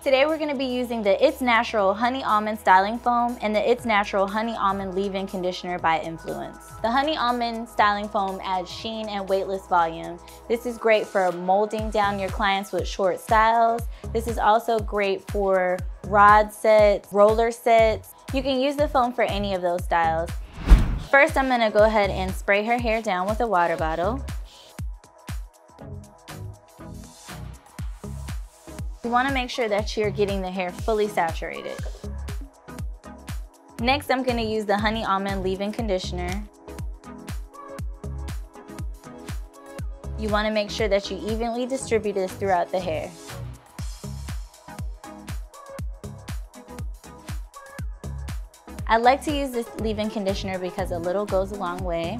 Today we're going to be using the It's Natural Honey Almond Styling Foam and the It's Natural Honey Almond Leave-In Conditioner by Influance. The Honey Almond Styling Foam adds sheen and weightless volume. This is great for molding down your clients with short styles. This is also great for rod sets, roller sets. You can use the foam for any of those styles. First, I'm going to go ahead and spray her hair down with a water bottle. You want to make sure that you're getting the hair fully saturated. Next, I'm going to use the Honey Almond Leave-In Conditioner. You want to make sure that you evenly distribute this throughout the hair. I like to use this leave-in conditioner because a little goes a long way.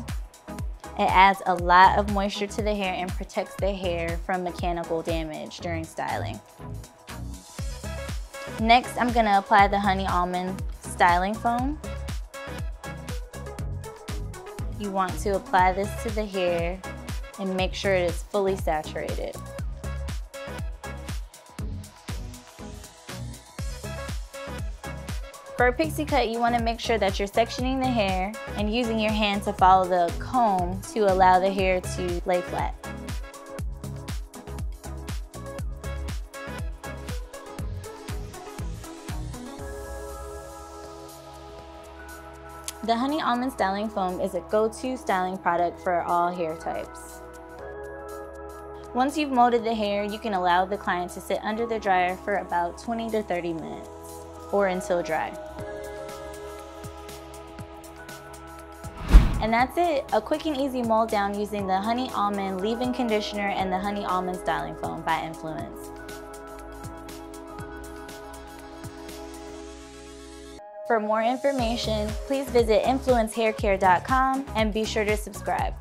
It adds a lot of moisture to the hair and protects the hair from mechanical damage during styling. Next, I'm going to apply the Honey Almond Styling Foam. You want to apply this to the hair and make sure it is fully saturated. For a pixie cut, you want to make sure that you're sectioning the hair and using your hand to follow the comb to allow the hair to lay flat. The Honey Almond Styling Foam is a go-to styling product for all hair types. Once you've molded the hair, you can allow the client to sit under the dryer for about 20 to 30 minutes. Or until dry. And that's it, a quick and easy mold down using the Honey Almond Leave-In Conditioner and the Honey Almond Styling Foam by Influance. For more information, please visit influencehaircare.com and be sure to subscribe.